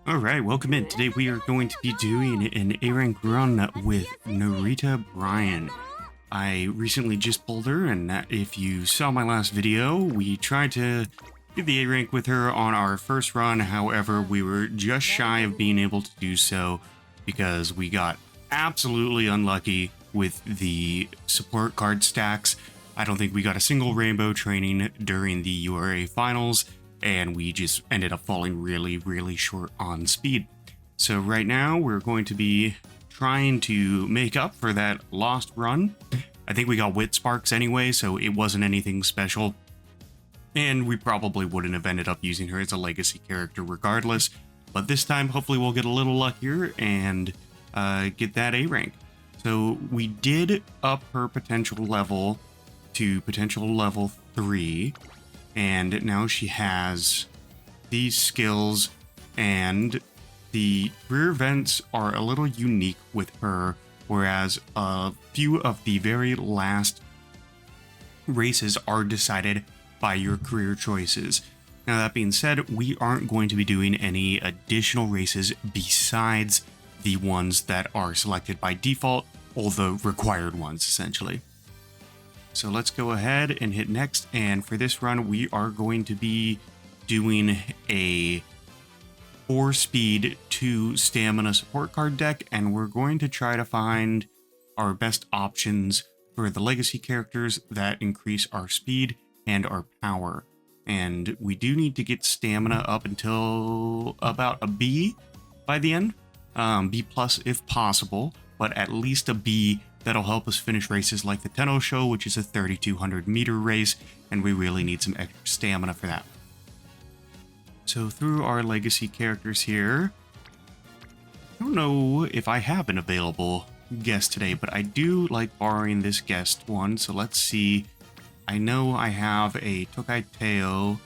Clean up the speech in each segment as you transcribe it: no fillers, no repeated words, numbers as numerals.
Alright, welcome in. Today we are going to be doing an A-rank run with Narita Brian. I recently just pulled her, and if you saw my last video, we tried to get the A-rank with her on our first run. However, we were just shy of being able to do so because we got absolutely unlucky with the support card stacks. I don't think we got a single rainbow training during the URA Finals, and we just ended up falling really short on speed. So right now we're going to be trying to make up for that lost run. I think we got wit sparks anyway, so it wasn't anything special, and we probably wouldn't have ended up using her as a legacy character regardless. But this time hopefully we'll get a little luckier and get that A rank. So we did up her potential level to potential level 3, and now she has these skills, and the career events are a little unique with her, whereas a few of the very last races are decided by your career choices. Now that being said, we aren't going to be doing any additional races besides the ones that are selected by default, all the required ones essentially. So let's go ahead and hit next, and for this run we are going to be doing a 4 speed 2 stamina support card deck, and we're going to try to find our best options for the legacy characters that increase our speed and our power. And we do need to get stamina up until about a B by the end, B plus if possible, but at least a B. That'll help us finish races like the Tenno Sho, which is a 3,200 meter race, and we really need some extra stamina for that. So through our legacy characters here, I don't know if I have an available guest today, but I do like borrowing this guest one, so let's see. I know I have a Tokai Teo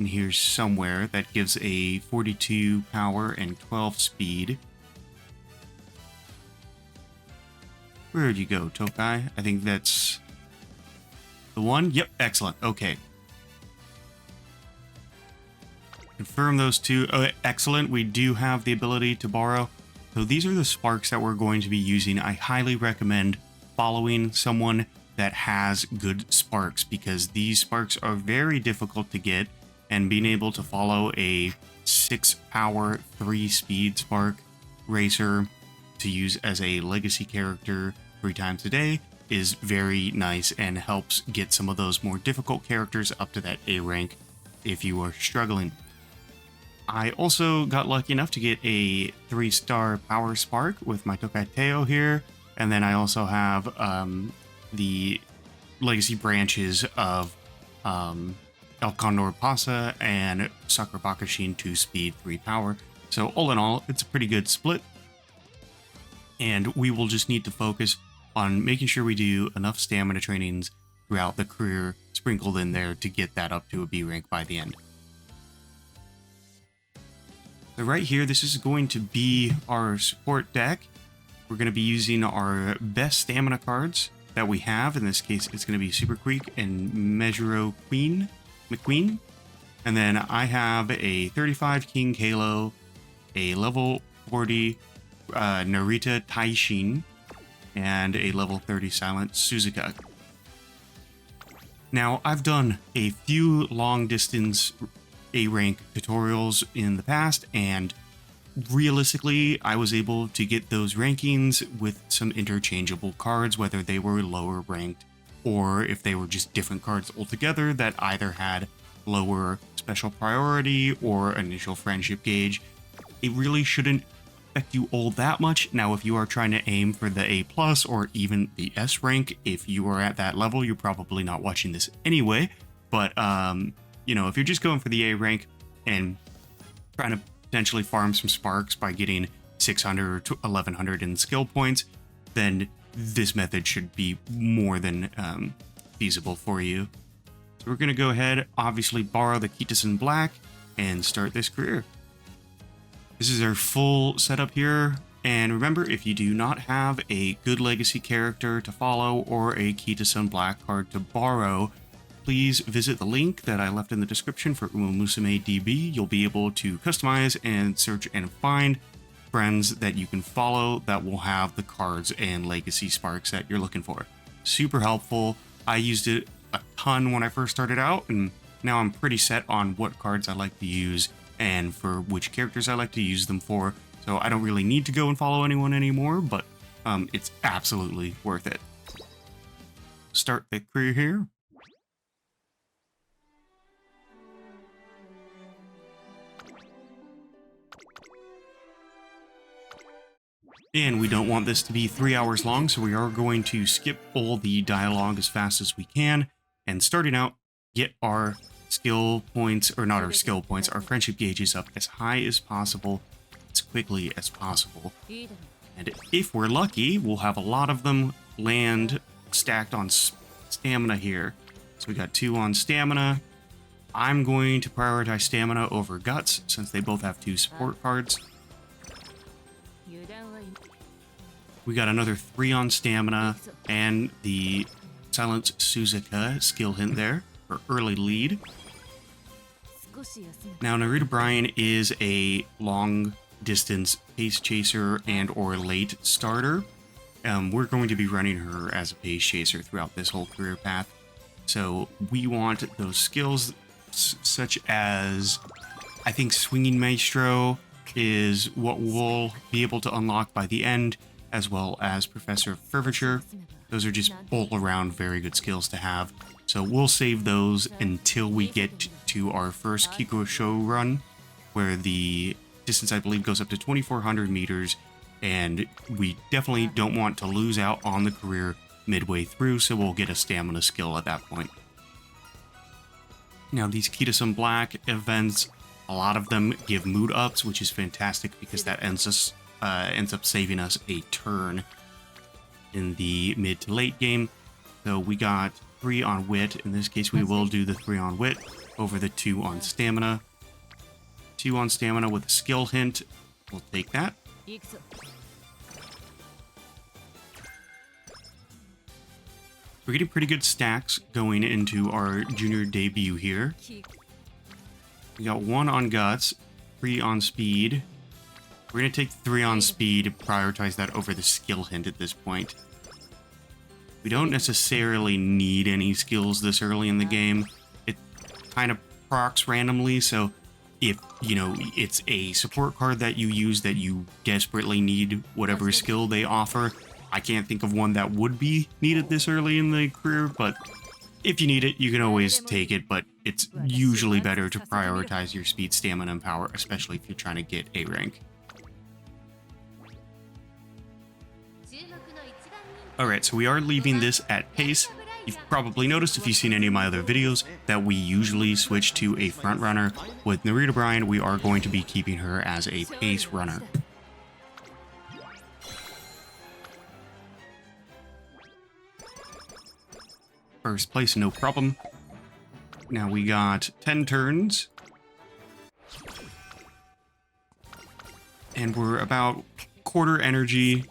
in here somewhere that gives a 42 power and 12 speed. Where'd you go, Tokai? I think that's the one. Yep, excellent. Okay. Confirm those two. Oh, excellent. We do have the ability to borrow. So these are the sparks that we're going to be using. I highly recommend following someone that has good sparks, because these sparks are very difficult to get, and being able to follow a 6 power 3 speed spark racer to use as a legacy character 3 times a day is very nice and helps get some of those more difficult characters up to that A rank if you are struggling. I also got lucky enough to get a 3-star power spark with my Tokai Teo here, and then I also have the legacy branches of El Condor Pasa and Sakura Bakashin 2 speed 3 power. So all in all, it's a pretty good split. And we will just need to focus on making sure we do enough stamina trainings throughout the career sprinkled in there to get that up to a B rank by the end. So right here, this is going to be our support deck. We're going to be using our best stamina cards that we have. In this case, it's going to be Super Creek and Mejuro McQueen. And then I have a 35 King Kalo, a level 40 Narita Taishin, and a level 30 Silent Suzuka. Now, I've done a few long distance A rank tutorials in the past, and realistically, I was able to get those rankings with some interchangeable cards, whether they were lower ranked or if they were just different cards altogether that either had lower special priority or initial friendship gauge. It really shouldn't affect you all that much. Now, if you are trying to aim for the A plus or even the S rank, if you are at that level, you're probably not watching this anyway. But you know, if you're just going for the A rank and trying to potentially farm some sparks by getting 600 to 1100 in skill points, then this method should be more than feasible for you. So we're going to go ahead, obviously borrow the Kitasen Black and start this career. This is our full setup here, and remember, if you do not have a good legacy character to follow or a Kitasen Black card to borrow, please visit the link that I left in the description for Umamusume DB. You'll be able to customize and search and find friends that you can follow that will have the cards and legacy sparks that you're looking for. Super helpful. I used it a ton when I first started out, and now I'm pretty set on what cards I like to use and for which characters I like to use them for. So I don't really need to go and follow anyone anymore, but it's absolutely worth it. Start the career here. And we don't want this to be 3 hours long, so we are going to skip all the dialogue as fast as we can. And starting out, get our skill points, or not our skill points, our friendship gauges up as high as possible, as quickly as possible. And if we're lucky, we'll have a lot of them land stacked on stamina here. So we got 2 on stamina. I'm going to prioritize stamina over guts, since they both have 2 support cards. We got another 3 on stamina, and the Silence Suzuka skill hint there, for early lead. Now, Narita Brian is a long-distance pace chaser and or late starter. We're going to be running her as a pace chaser throughout this whole career path. So we want those skills such as, I think Swinging Maestro is what we'll be able to unlock by the end, as well as Professor of Curvature. Those are just all-around very good skills to have. So we'll save those until we get to our first Kikuka Sho run, where the distance, I believe, goes up to 2,400 meters, and we definitely don't want to lose out on the career midway through, so we'll get a stamina skill at that point. Now, these Kitasan Black events, a lot of them give mood ups, which is fantastic because that ends up saving us a turn in the mid to late game. So we got 3 on wit. In this case, we will do the 3 on wit over the 2 on stamina. 2 on stamina with a skill hint. We'll take that. We're getting pretty good stacks going into our junior debut here. We got 1 on guts, 3 on speed. We're going to take 3 on speed, prioritize that over the skill hint at this point. We don't necessarily need any skills this early in the game. It kind of procs randomly, so if, you know, it's a support card that you use that you desperately need whatever skill they offer, I can't think of one that would be needed this early in the career, but if you need it, you can always take it, but it's usually better to prioritize your speed, stamina, and power, especially if you're trying to get A rank. Alright, so we are leaving this at pace. You've probably noticed if you've seen any of my other videos that we usually switch to a front runner. With Narita Brian, we are going to be keeping her as a pace runner. First place, no problem. Now we got 10 turns. And we're about quarter energy.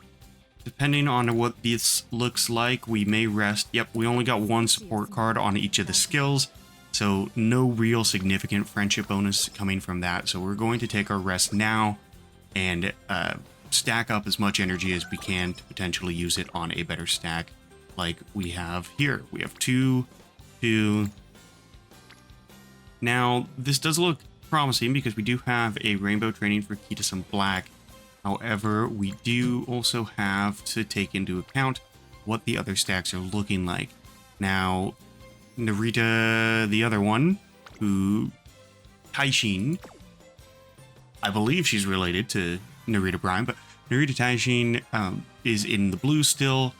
Depending on what this looks like, we may rest. Yep, we only got 1 support card on each of the skills, so no real significant friendship bonus coming from that. So we're going to take our rest now and stack up as much energy as we can to potentially use it on a better stack like we have here. We have 2, 2. Now, this does look promising because we do have a rainbow training for Kitasan Black. However, we do also have to take into account what the other stacks are looking like. Now, Narita, the other one, who Taishin, I believe she's related to Narita Brian, but Narita Taishin is in the blue still,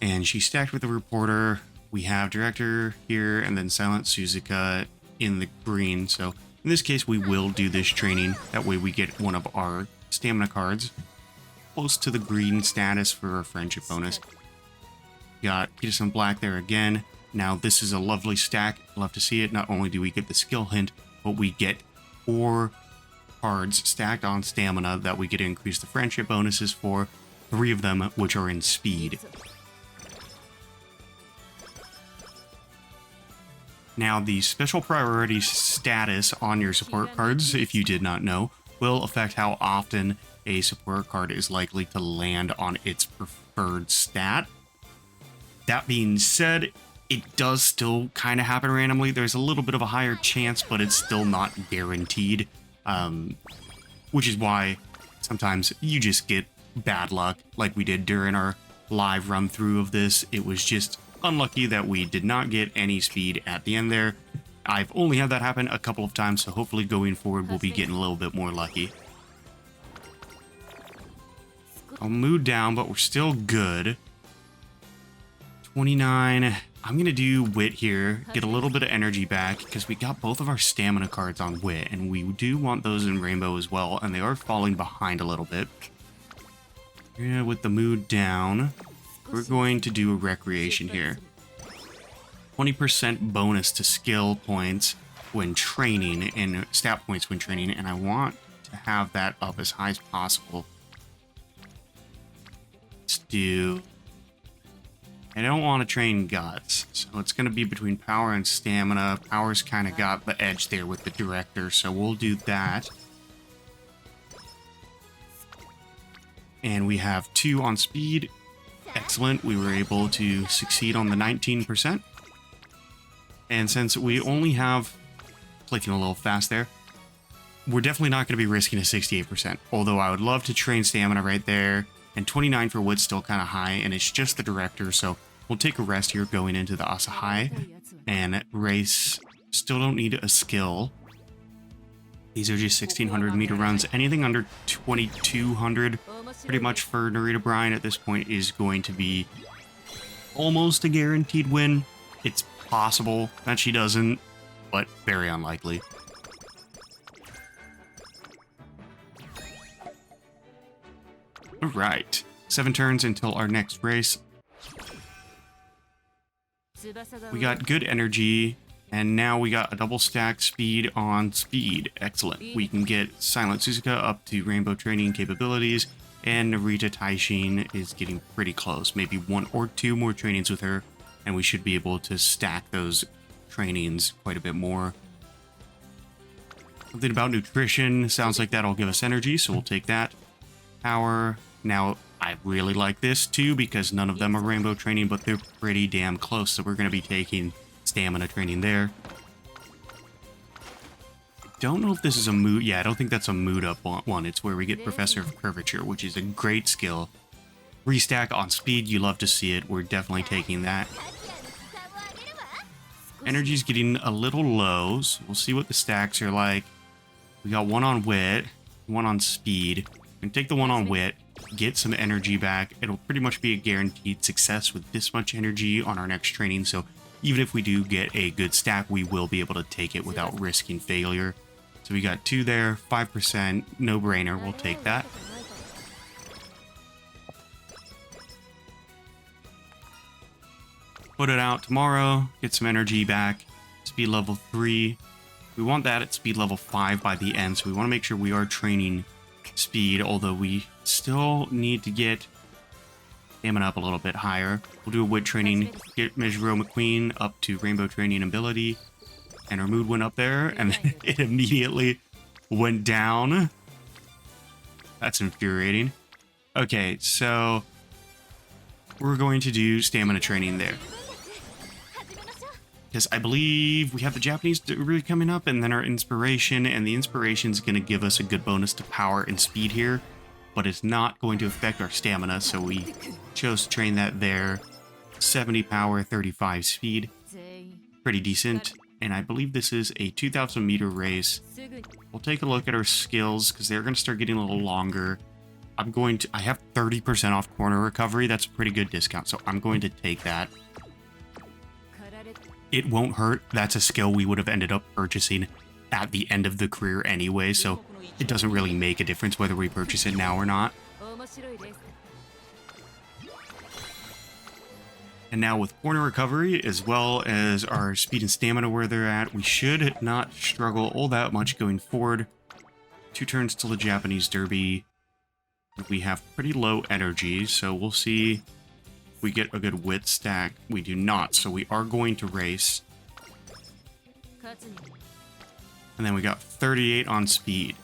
and she's stacked with the reporter. We have Director here, and then Silent Suzuka in the green, so in this case, we will do this training. That way we get one of our stamina cards close to the green status for our friendship bonus. Got Kitasan Black there again. Now, this is a lovely stack. Love to see it. Not only do we get the skill hint, but we get 4 cards stacked on stamina that we get to increase the friendship bonuses for. 3 of them, which are in speed. Now, the special priority status on your support cards, if you did not know, will affect how often a support card is likely to land on its preferred stat. That being said, it does still kind of happen randomly. There's a little bit of a higher chance, but it's still not guaranteed, which is why sometimes you just get bad luck like we did during our live run through of this. It was just unlucky that we did not get any speed at the end there. I've only had that happen a couple of times, so hopefully going forward we'll be getting a little bit more lucky. I'll move down, but we're still good. 29. I'm going to do Wit here, get a little bit of energy back, because we got both of our stamina cards on Wit, and we do want those in Rainbow as well, and they are falling behind a little bit. Yeah, with the mood down, we're going to do a Recreation here. 20% bonus to skill points when training, and stat points when training, and I want to have that up as high as possible. Let's do... I don't want to train Guts, so it's going to be between Power and Stamina. Power's kind of got the edge there with the Director, so we'll do that. And we have 2 on Speed. Excellent, we were able to succeed on the 19%. And since we only have, clicking a little fast there, we're definitely not going to be risking a 68%. Although I would love to train Stamina right there. And 29 for Wood's still kind of high, and it's just the Director, so we'll take a rest here going into the Asahai. And race, still don't need a skill. These are just 1600 meter runs. Anything under 2200, pretty much for Narita Brian at this point, is going to be almost a guaranteed win. It's possible that she doesn't, but very unlikely. Alright, 7 turns until our next race. We got good energy, and now we got a double stack speed on speed. Excellent. We can get Silent Suzuka up to Rainbow training capabilities, and Narita Taishin is getting pretty close. Maybe 1 or 2 more trainings with her, and we should be able to stack those trainings quite a bit more. Something about nutrition. Sounds like that'll give us energy, so we'll take that. Power. Now, I really like this too because none of them are Rainbow training, but they're pretty damn close, so we're going to be taking Stamina training there. I don't know if this is a mood. Yeah, I don't think that's a mood up one. It's where we get Professor of Curvature, which is a great skill. Restack on speed, you love to see it. We're definitely taking that. Energy's getting a little low, so we'll see what the stacks are like. We got 1 on Wit, 1 on Speed. We can take the 1 on Wit, get some energy back. It'll pretty much be a guaranteed success with this much energy on our next training, so even if we do get a good stack, we will be able to take it without risking failure. So we got 2 there, 5%, no brainer, we'll take that. Put it out tomorrow, get some energy back. Speed level 3. We want that at speed level 5 by the end, so we want to make sure we are training speed, although we still need to get Stamina up a little bit higher. We'll do a Wood training, get Mejiro McQueen up to Rainbow training ability, and our mood went up there, and then it immediately went down. That's infuriating. Okay, so we're going to do Stamina training there. Because I believe we have the Japanese really coming up, and then our Inspiration, and the Inspiration is going to give us a good bonus to Power and Speed here, but it's not going to affect our Stamina, so we chose to train that there. 70 Power, 35 Speed. Pretty decent, and I believe this is a 2,000 meter race. We'll take a look at our skills, because they're going to start getting a little longer. I have 30% off corner recovery. That's a pretty good discount, so I'm going to take that. It won't hurt. That's a skill we would have ended up purchasing at the end of the career anyway, so it doesn't really make a difference whether we purchase it now or not. And now with corner recovery, as well as our speed and stamina where they're at, we should not struggle all that much going forward. 2 turns till the Japanese Derby. We have pretty low energy, so we'll see. We get a good Wit stack. We do not, so we are going to race. And then we got 38 on speed.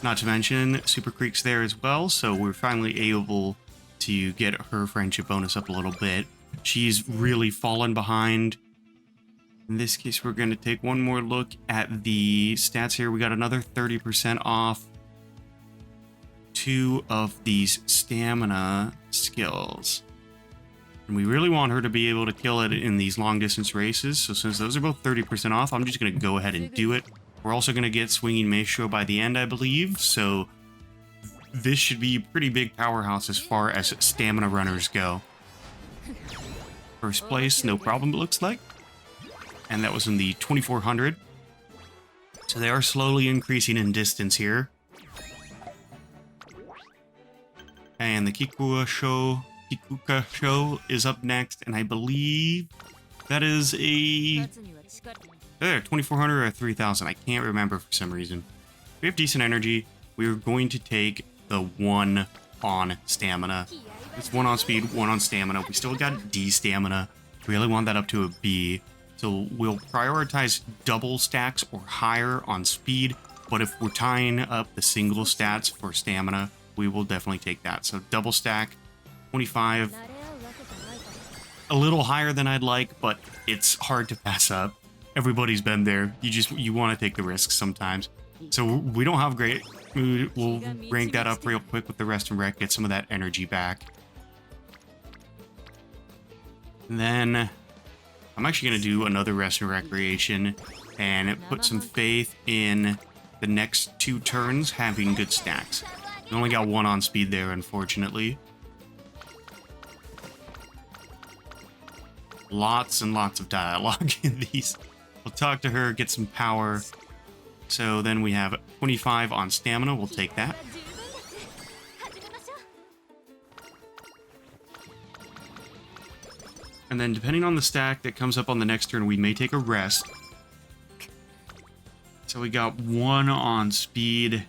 Not to mention, Super Creek's there as well, so we're finally able to get her friendship bonus up a little bit. She's really fallen behind. In this case, we're going to take one more look at the stats here. We got another 30% off 2 of these stamina skills. And we really want her to be able to kill it in these long distance races. So since those are both 30% off, I'm just going to go ahead and do it. We're also going to get Swinging Meisho by the end, I believe. So this should be a pretty big powerhouse as far as stamina runners go. First place, no problem, it looks like. And that was in the 2400. So they are slowly increasing in distance here. And the Kikuka Sho is up next, and I believe that is a 2400 or 3000. I can't remember for some reason. We have decent energy. We're going to take the 1 on stamina. It's 1 on speed, 1 on stamina. We still got D stamina. Really want that up to a B. So we'll prioritize double stacks or higher on speed. But if we're tying up the single stats for stamina, we will definitely take that. So double stack, 25. A little higher than I'd like, but it's hard to pass up. Everybody's been there. You want to take the risks sometimes. So we don't have great. We'll rank that up real quick with the rest and rec, get some of that energy back. And then I'm actually going to do another rest and recreation and put some faith in the next 2 turns having good stacks. We only got 1 on speed there, unfortunately. Lots and lots of dialogue in these. We'll talk to her, get some power. So then we have 25 on stamina. We'll take that. And then depending on the stack that comes up on the next turn, we may take a rest. So we got 1 on speed.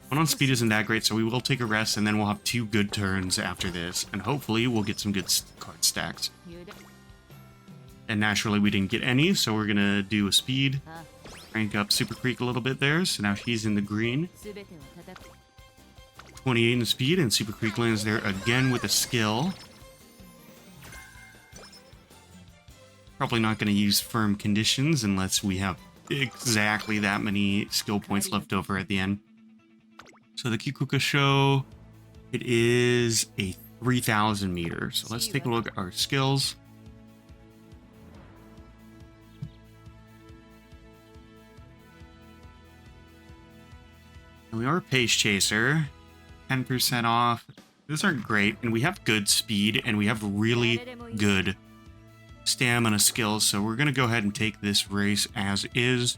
1 on speed isn't that great, so we will take a rest, and then we'll have 2 good turns after this. And hopefully we'll get some good card stacks. And naturally we didn't get any, so we're going to do a speed. Rank up Super Creek a little bit there, so now she's in the green. 28 in speed, and Super Creek lands there again with a skill. Probably not going to use firm conditions unless we have exactly that many skill points left over at the end. So the Kikuka Sho, it is a 3000 meter. So let's take a look at our skills. And we are a pace chaser, 10% off. Those aren't great, and we have good speed, and we have really good stamina skills, so we're going to go ahead and take this race as is.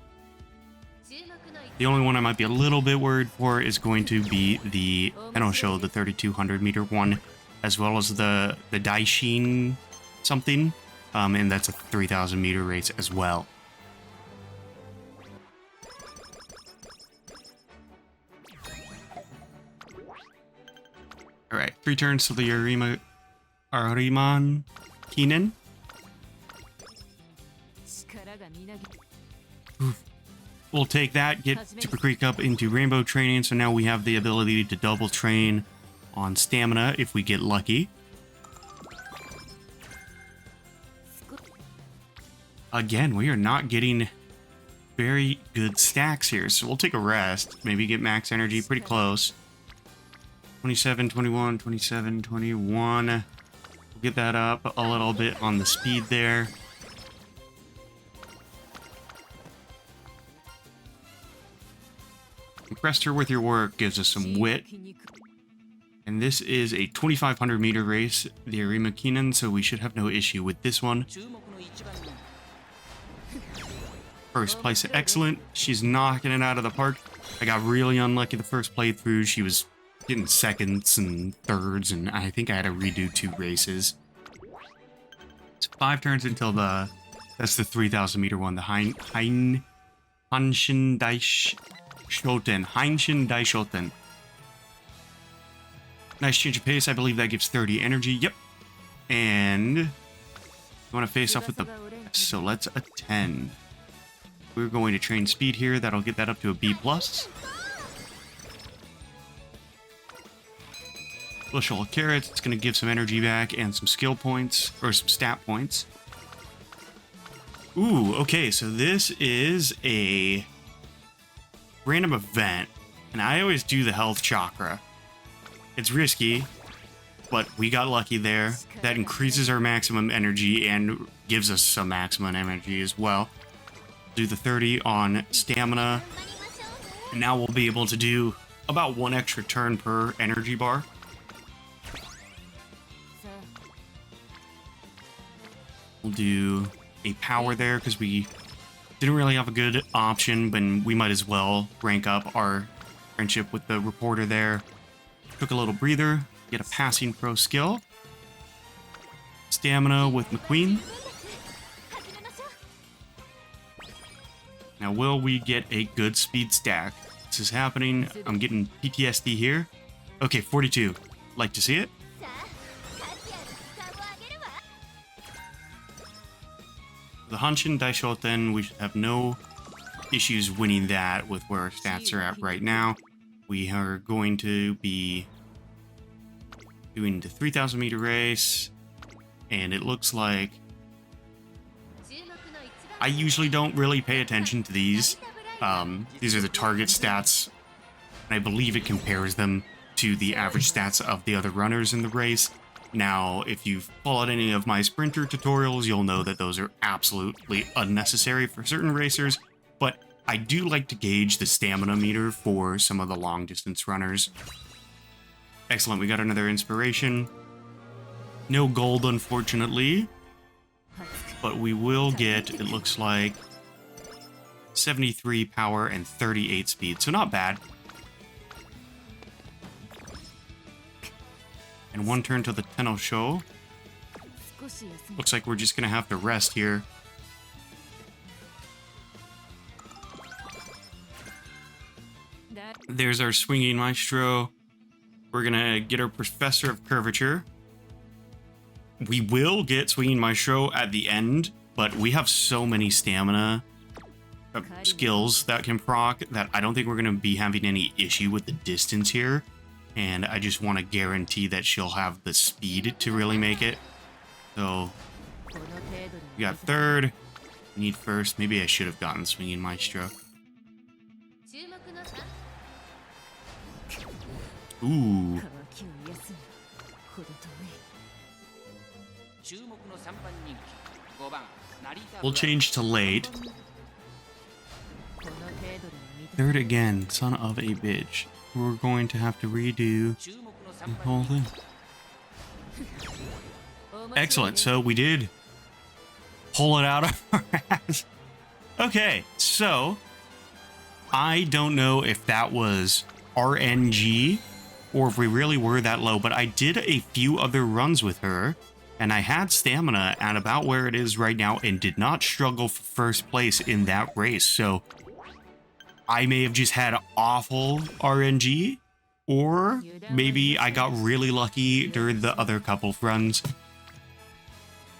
The only one I might be a little bit worried for is going to be the Tenno Sho, the 3200 meter one, as well as the Daishin something, and that's a 3000 meter race as well. Alright, 3 turns to the Arima Kinen. We'll take that, get Super Creek up into Rainbow Training, so now we have the ability to double train on stamina if we get lucky. Again, we are not getting very good stacks here, so we'll take a rest, maybe get max energy, pretty close. 27, 21, 27, 21. We'll get that up a little bit on the speed there. Impressed her with your work, gives us some wit. And this is a 2500 meter race, the Arima Kinen, so we should have no issue with this one. First place, excellent. She's knocking it out of the park. I got really unlucky the first playthrough. She was getting seconds and thirds, and I think I had to redo 2 races. It's 5 turns until that's the 3000 meter one, the Hanshin Daishoten. Nice change of pace. I believe that gives 30 energy. Yep. And You want to face off with the best, so let's attend. We're going to train speed here. That'll get that up to a B+. Bushel of carrots. It's going to give some energy back and some skill points, or some stat points. Ooh, okay, so this is a random event, and I always do the health chakra. It's risky, but we got lucky there. That increases our maximum energy and gives us some maximum energy as well. Do the 30 on stamina, and now we'll be able to do about 1 extra turn per energy bar. We'll do a power there because we didn't really have a good option, but we might as well rank up our friendship with the reporter there. Took a little breather, get a passing pro skill. Stamina with McQueen. Now, will we get a good speed stack? This is happening. I'm getting PTSD here. Okay, 42. Like to see it? The Hanshin Daishoten, we should have no issues winning that with where our stats are at right now. We are going to be doing the 3,000 meter race, and it looks like I usually don't really pay attention to these. These are the target stats, and I believe it compares them to the average stats of the other runners in the race. Now, if you've followed any of my sprinter tutorials, you'll know that those are absolutely unnecessary for certain racers, but I do like to gauge the stamina meter for some of the long distance runners. Excellent, we got another inspiration. No gold, unfortunately, but we will get, it looks like, 73 power and 38 speed, so not bad. And 1 turn to the Tenno Sho. Looks like we're just going to have to rest here. There's our swinging maestro. We're going to get our professor of curvature. We will get swinging maestro at the end, but we have so many stamina skills that can proc that I don't think we're going to be having any issue with the distance here. And I just want to guarantee that she'll have the speed to really make it. So, we got third. We need first. Maybe I should have gotten swinging maestro. Ooh. We'll change to late. Third again, son of a bitch. We're going to have to redo the whole thing. Excellent. So we did pull it out of our ass. Okay, so I don't know if that was RNG or if we really were that low, but I did a few other runs with her, and I had stamina at about where it is right now and did not struggle for first place in that race. So I may have just had awful RNG, or maybe I got really lucky during the other couple of runs.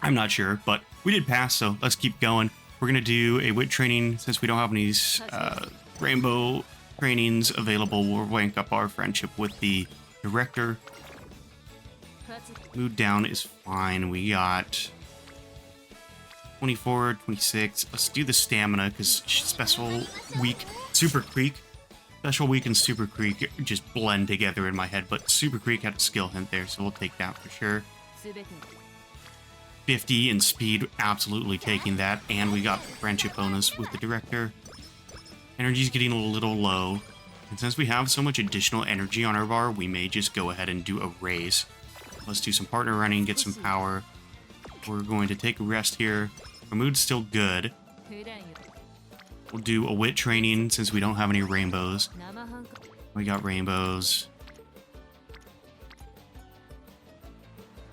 I'm not sure, but we did pass, so let's keep going. We're going to do a wit training. Since we don't have any rainbow trainings available, we'll rank up our friendship with the director. Mood down is fine. We got 24, 26. Let's do the stamina, because special week, Super Creek. Special week and Super Creek just blend together in my head, but Super Creek had a skill hint there, so we'll take that for sure. 50 in speed, absolutely taking that, and we got friendship bonus with the director. Energy's getting a little low, and since we have so much additional energy on our bar, we may just go ahead and do a race. Let's do some partner running, get some power. We're going to take a rest here. Our mood's still good. We'll do a wit training since we don't have any rainbows. We got rainbows.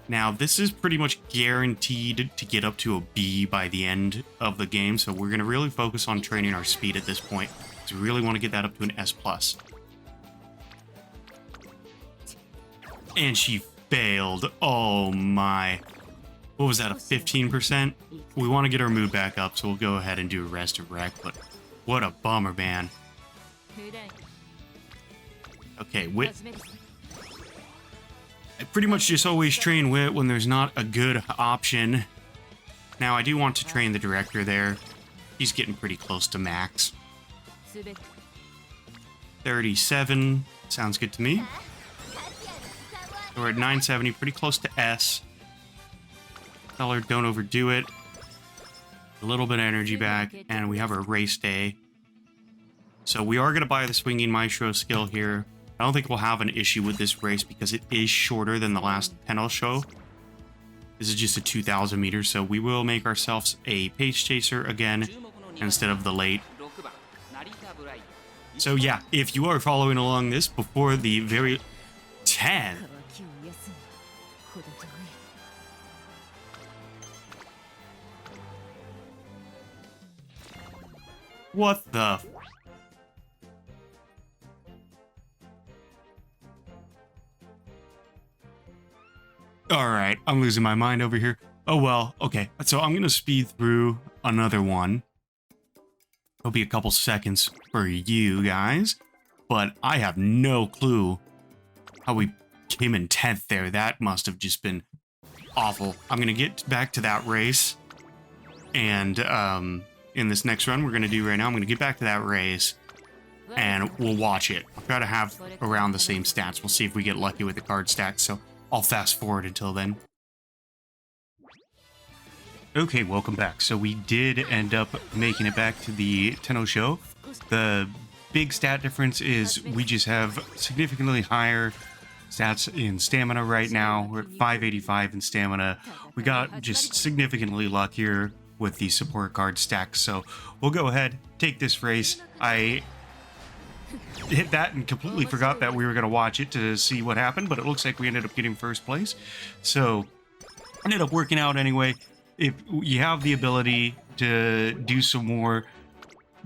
Now, this is pretty much guaranteed to get up to a B by the end of the game, so we're going to really focus on training our speed at this point. So we really want to get that up to an S+. And she failed. Oh my. What was that, a 15%? We want to get our mood back up, so we'll go ahead and do a rest of wreck, but what a bummer, man. Okay, wit. I pretty much just always train wit when there's not a good option. Now, I do want to train the director there. He's getting pretty close to max. 37. Sounds good to me. We're at 970, pretty close to S. Color, don't overdo it. A little bit of energy back, and we have our race day. So we are going to buy the Swinging Maestro skill here. I don't think we'll have an issue with this race because it is shorter than the last Tenno Sho. This is just a 2,000 meters, so we will make ourselves a pace chaser again instead of the late. So yeah, if you are following along this before the very 10. What the? Alright, I'm losing my mind over here. Oh well, okay. So I'm gonna speed through another one. It'll be a couple seconds for you guys. But I have no clue how we came in 10th there. That must have just been awful. I'm gonna get back to that race. And in this next run we're gonna do right now, I'm gonna get back to that race. And we'll watch it. I'll try to have around the same stats. We'll see if we get lucky with the card stacks. So I'll fast forward until then. Okay, welcome back. So we did end up making it back to the Tenno Sho. The big stat difference is we just have significantly higher stats in stamina right now. We're at 585 in stamina. We got just significantly luckier with the support card stacks. So we'll go ahead, take this race. I hit that and completely forgot that we were going to watch it to see what happened, but it looks like we ended up getting first place. So ended up working out anyway. If you have the ability to do some more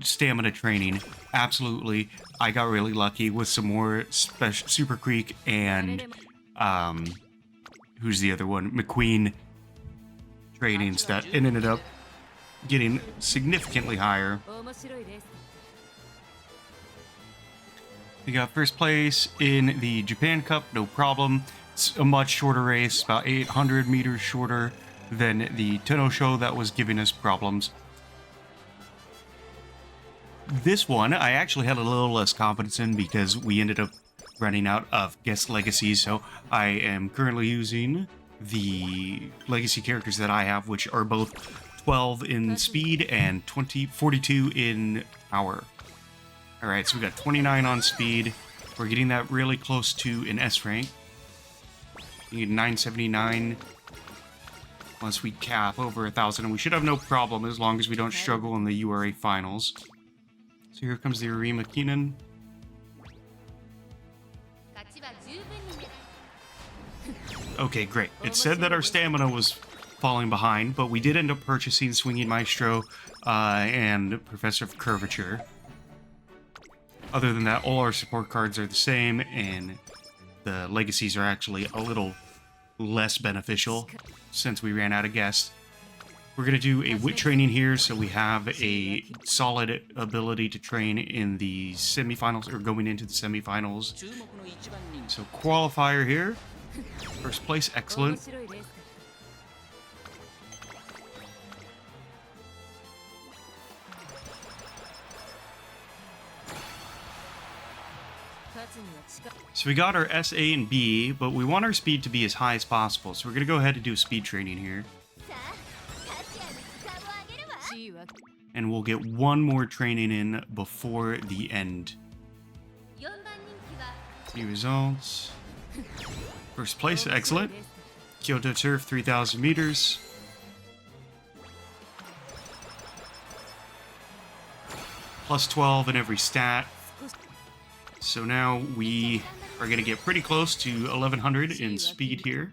stamina training, absolutely. I got really lucky with some more Super Creek and who's the other one? McQueen trainings that ended up getting significantly higher. We got first place in the Japan Cup, no problem. It's a much shorter race, about 800 meters shorter than the Tenno Sho that was giving us problems. This one, I actually had a little less confidence in because we ended up running out of guest legacies, so I am currently using the legacy characters that I have, which are both 12 in speed and 42 in power. Alright, so we got 29 on speed. We're getting that really close to an S rank. We need 979 once we cap over 1,000, and we should have no problem as long as we don't struggle in the URA Finals. So here comes the Arima Kinen. Okay, great. It said that our stamina was falling behind, but we did end up purchasing Swinging Maestro and Professor of Curvature. Other than that, all our support cards are the same, and the legacies are actually a little less beneficial since we ran out of guests. We're going to do a wit training here, so we have a solid ability to train in the semifinals, or going into the semifinals. So qualifier here. First place, excellent. So we got our S, A, and B, but we want our speed to be as high as possible. So we're going to go ahead and do speed training here. And we'll get one more training in before the end. The results. First place, excellent. Kyoto Turf, 3,000 meters. Plus 12 in every stat. So now we are going to get pretty close to 1,100 in speed here.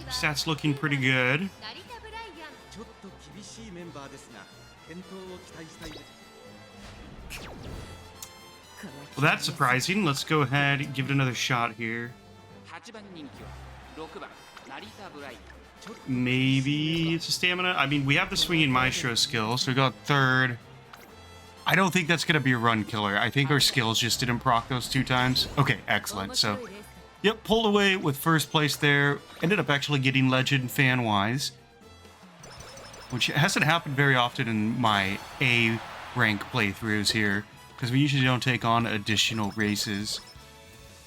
Stats looking pretty good. Well, that's surprising. Let's go ahead and give it another shot here. Maybe it's a stamina. I mean, we have the swinging maestro skill, so we got third. I don't think that's going to be a run killer. I think our skills just didn't proc those 2 times. Okay, excellent. So, yep, pulled away with first place there. Ended up actually getting legend fan-wise, which hasn't happened very often in my A rank playthroughs here, because we usually don't take on additional races.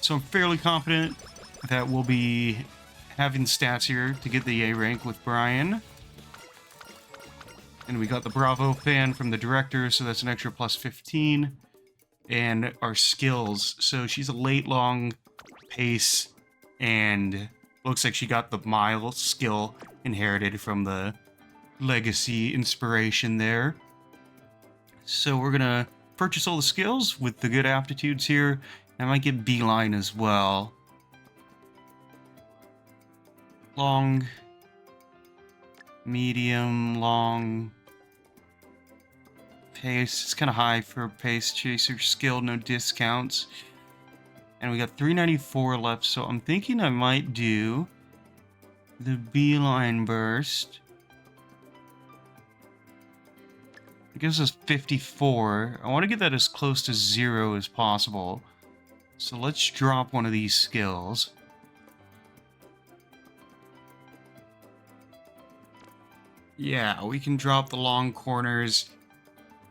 So I'm fairly confident that we'll be having stats here to get the A rank with Brian. And we got the Bravo fan from the director, so that's an extra plus 15. And our skills. So she's a late long pace, and looks like she got the mile skill inherited from the legacy inspiration there. So we're gonna purchase all the skills with the good aptitudes here. I might get beeline as well. Long, medium, long, pace. It's kind of high for a pace chaser skill, no discounts. And we got 394 left, so I'm thinking I might do the beeline burst. It gives us 54. I want to get that as close to 0 as possible. So let's drop one of these skills. Yeah, we can drop the long corners,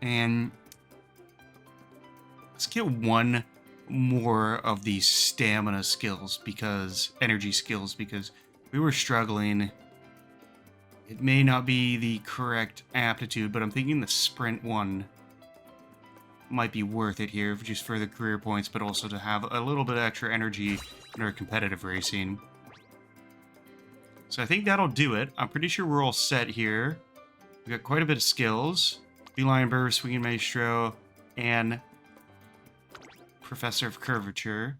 and let's get one more of these stamina skills, because energy skills, because we were struggling. It may not be the correct aptitude, but I'm thinking the sprint one might be worth it here, just for the career points, but also to have a little bit of extra energy in our competitive racing. So I think that'll do it. I'm pretty sure we're all set here. We got quite a bit of skills. Beeline Burst, Swinging Maestro, and Professor of Curvature.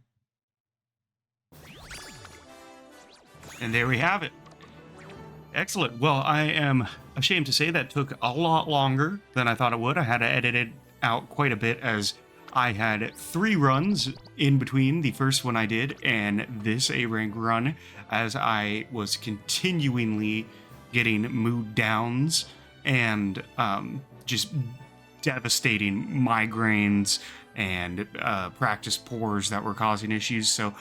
And there we have it. Excellent. Well, I am ashamed to say that took a lot longer than I thought it would. I had to edit it out quite a bit, as I had 3 runs in between the first one I did and this A-rank run, as I was continually getting mood downs and just devastating migraines and practice pores that were causing issues. So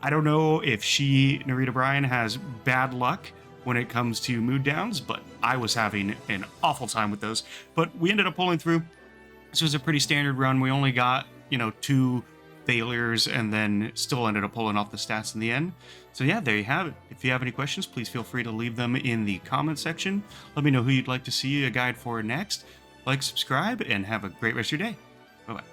I don't know if Narita Brian, has bad luck when it comes to mood downs, but I was having an awful time with those. But we ended up pulling through. This was a pretty standard run. We only got, 2 failures, and then still ended up pulling off the stats in the end. So yeah, there you have it. If you have any questions, please feel free to leave them in the comment section. Let me know who you'd like to see a guide for next. Like, subscribe, and have a great rest of your day. Bye-bye.